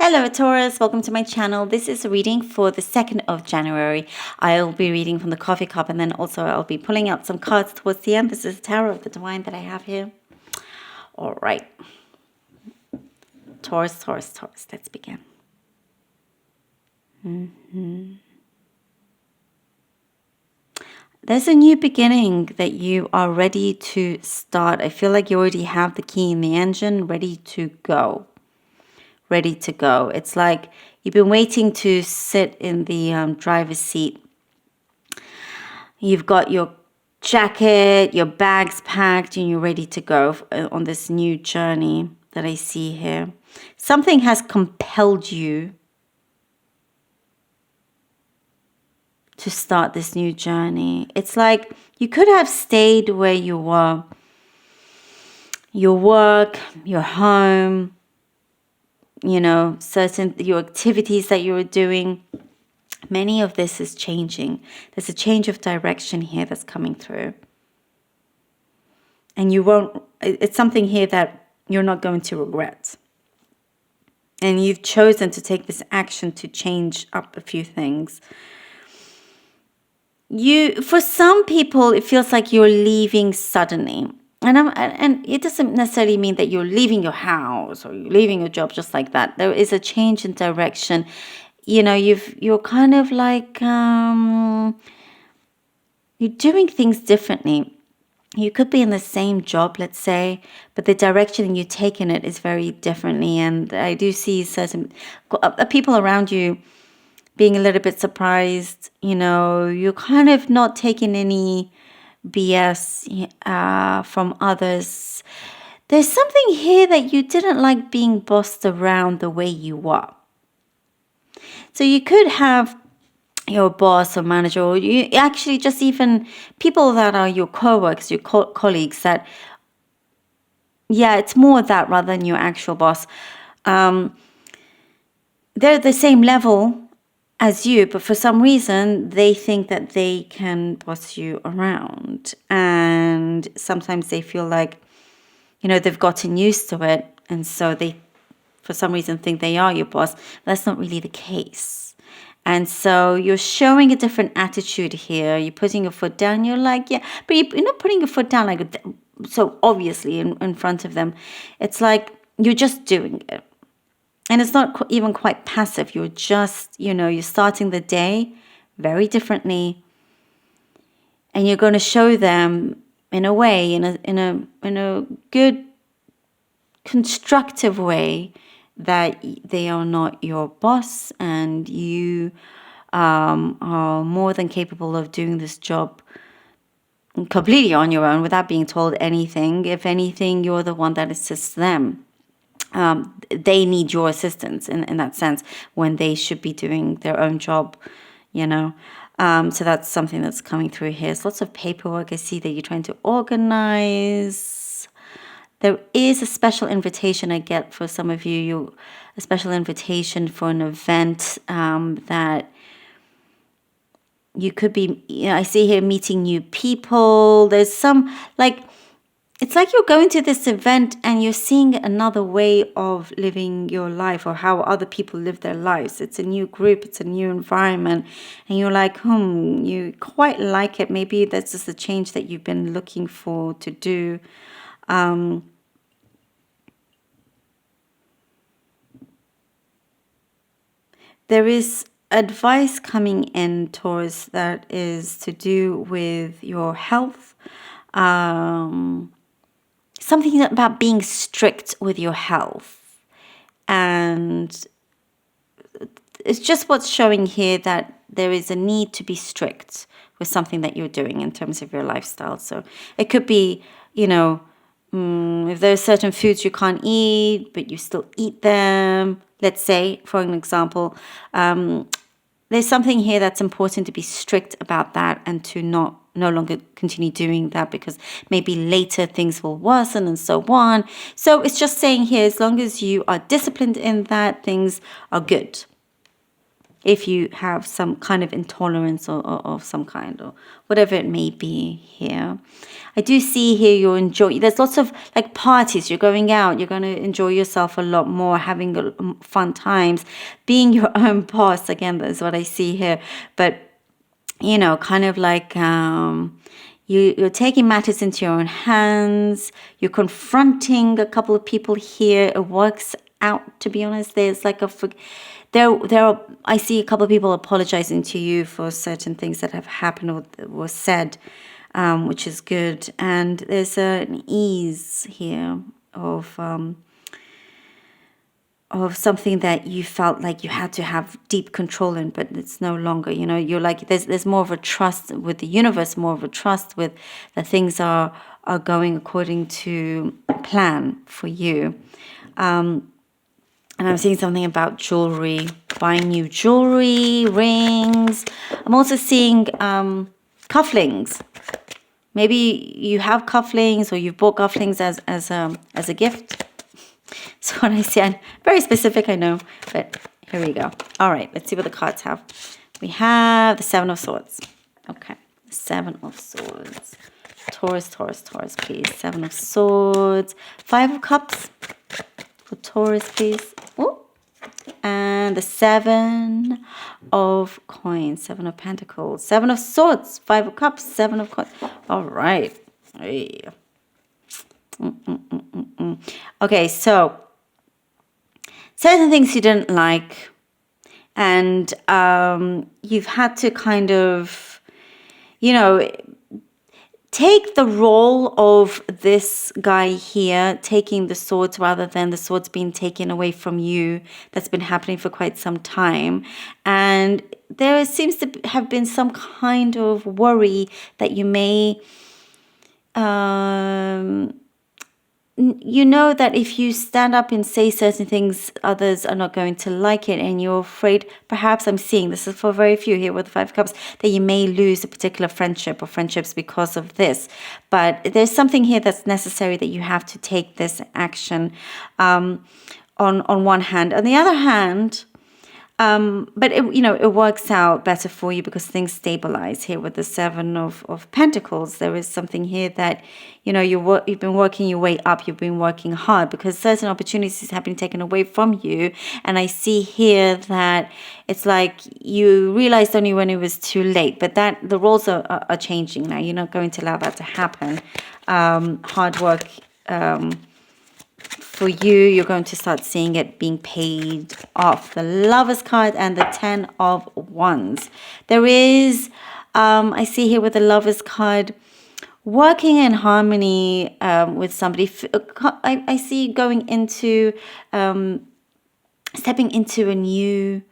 Hello Taurus, welcome to my channel. This is a reading for the 2nd of January. I'll be reading from the coffee cup and then also I'll be pulling out some cards towards the end. This is the Tarot of the Divine that I have here. All right. Taurus, Taurus, Taurus. Let's begin. There's a new beginning that you are ready to start. I feel like you already have the key in the engine, ready to go. Ready to go. It's like you've been waiting to sit in the driver's seat. You've got your jacket, your bags packed, and you're ready to go on this new journey that I see here. Something has compelled you to start this new journey. It's like you could have stayed where you were. Your work, your home, you know, your activities that you were doing. Many of this is changing. There's a change of direction here that's coming through. And it's something here that you're not going to regret. And you've chosen to take this action to change up a few things. For some people, it feels like you're leaving suddenly. And it doesn't necessarily mean that you're leaving your house or you're leaving your job just like that. There is a change in direction. You know, you're kind of like you're doing things differently. You could be in the same job, let's say, but the direction you're taking it is very differently. And I do see certain people around you being a little bit surprised. You know, you're kind of not taking any BS from others. There's something here that you didn't like being bossed around the way you were. So you could have your boss or manager, or you actually just even people that are your co-workers, your colleagues that, yeah, it's more that rather than your actual boss. They're the same level as you, but for some reason they think that they can boss you around, and sometimes they feel like, you know, they've gotten used to it, and so they for some reason think they are your boss. That's not really the case. And so you're showing a different attitude here. You're putting your foot down. You're like, yeah, but you're not putting your foot down like so obviously in front of them. It's like you're just doing it. And it's not even quite passive. You're just, you know, you're starting the day very differently. And you're going to show them in a way, in a good, constructive way, that they are not your boss and you are more than capable of doing this job completely on your own without being told anything. If anything, you're the one that assists them. They need your assistance in that sense when they should be doing their own job, you know. So that's something that's coming through here. There's lots of paperwork. I see that you're trying to organize. There is a special invitation I get for some of you. A special invitation for an event that you could be, you know, I see here meeting new people. There's some, like, it's like you're going to this event and you're seeing another way of living your life or how other people live their lives. It's a new group, it's a new environment. And you're like, you quite like it. Maybe that's just the change that you've been looking for to do. There is advice coming in, Taurus, that is to do with your health. Something about being strict with your health. And it's just what's showing here that there is a need to be strict with something that you're doing in terms of your lifestyle. So it could be, you know, if there's certain foods you can't eat, but you still eat them. Let's say, for an example, there's something here that's important to be strict about that and to no longer continue doing that because maybe later things will worsen and so on. So it's just saying here, as long as you are disciplined in that, things are good. if you have some kind of intolerance or of some kind or whatever it may be here. I do see here you're enjoying, there's lots of like parties, you're going out, you're going to enjoy yourself a lot more, having fun times, being your own boss. Again, that's what I see here. But, you know, kind of like you're taking matters into your own hands, you're confronting a couple of people here. It works out, to be honest. There's like I see a couple of people apologizing to you for certain things that have happened or were said, which is good. And there's an ease here of something that you felt like you had to have deep control in, but it's no longer. You know, you're like there's more of a trust with the universe, more of a trust with that things are going according to plan for you. And I'm seeing something about jewelry, buying new jewelry, rings. I'm also seeing cufflinks. Maybe you have cufflinks or you've bought cufflinks as a gift. So what I see, I'm very specific, I know, but here we go. All right, let's see what the cards have. We have the Seven of Swords. Okay, the Seven of Swords. Taurus, please. Seven of Swords. Five of Cups. For Taurus, please. Oh, and the Seven of Coins, Seven of Pentacles, Seven of Swords, Five of Cups, Seven of Coins. All right. Hey. Okay, so certain things you didn't like, and you've had to kind of, you know, take the role of this guy here, taking the swords rather than the swords being taken away from you. That's been happening for quite some time. And there seems to have been some kind of worry that you may, you know that if you stand up and say certain things, others are not going to like it, and you're afraid, perhaps I'm seeing, this is for very few here with the Five of Cups, that you may lose a particular friendship or friendships because of this. But there's something here that's necessary that you have to take this action on one hand. On the other hand, but it works out better for you because things stabilize here with the Seven of Pentacles. There is something here that, you know, you've been working your way up. You've been working hard because certain opportunities have been taken away from you. And I see here that it's like you realized only when it was too late. But that the roles are changing now. You're not going to allow that to happen. Hard work. For you, you're going to start seeing it being paid off. The Lovers card and the Ten of Wands. There is, I see here with the Lovers card, working in harmony with somebody. I see going into, stepping into a new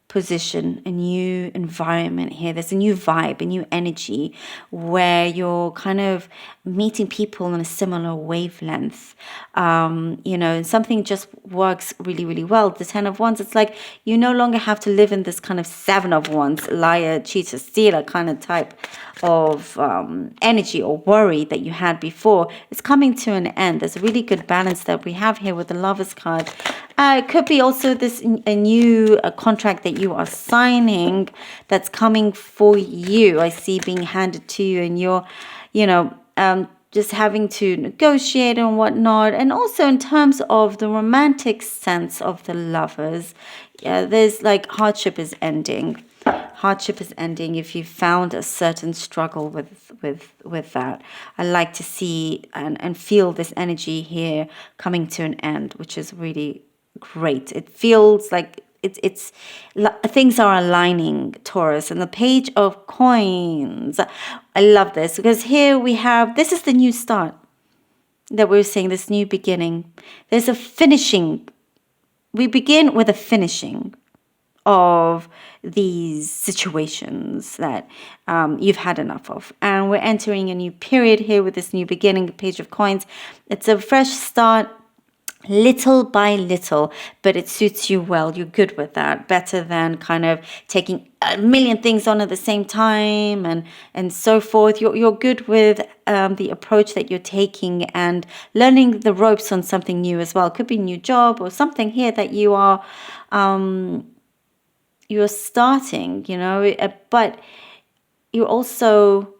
position, a new environment here. There's a new vibe, a new energy where you're kind of meeting people on a similar wavelength. And something just works really, really well. The Ten of Wands, it's like you no longer have to live in this kind of Seven of Wands, liar, cheater, stealer kind of type of energy or worry that you had before. It's coming to an end. There's a really good balance that we have here with the Lovers card. It could be also a new contract that you are signing that's coming for you. I see being handed to you, and you're, just having to negotiate and whatnot. And also in terms of the romantic sense of the Lovers, there's like hardship is ending. Hardship is ending if you found a certain struggle with that. I like to see and feel this energy here coming to an end, which is really great. It feels like it's things are aligning, Taurus. And the Page of Coins, I love this because here we have, this is the new start that we're seeing, this new beginning. There's a finishing. We begin with a finishing of these situations that you've had enough of. And we're entering a new period here with this new beginning, Page of Coins. It's a fresh start. little by little, but it suits you well. You're good with that, better than kind of taking a million things on at the same time and so forth. You're good with the approach that you're taking and learning the ropes on something new as well. It could be a new job or something here that you're starting, but you're also,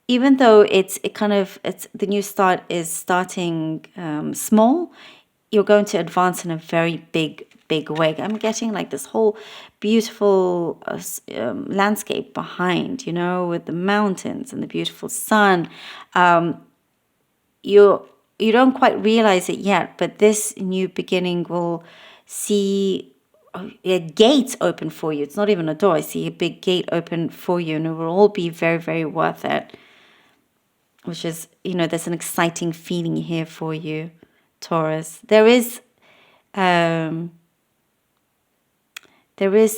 even though it's the new start is starting small, you're going to advance in a very big way. I'm getting like this whole beautiful landscape behind, with the mountains and the beautiful sun. You don't quite realize it yet, but this new beginning will see a gate open for you. It's not even a door. I see a big gate open for you, and it will all be very, very worth it. Which is, there's an exciting feeling here for you, Taurus. There is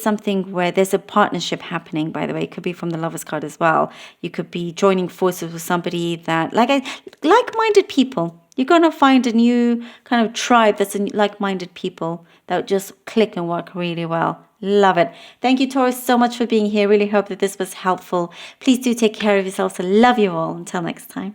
something where there's a partnership happening, by the way. It could be from the Lovers card as well. You could be joining forces with somebody that, like-minded people. You're going to find a new kind of tribe that's like-minded people that just click and work really well. Love it. Thank you, Taurus, so much for being here. Really hope that this was helpful. Please do take care of yourselves. I love you all. Until next time.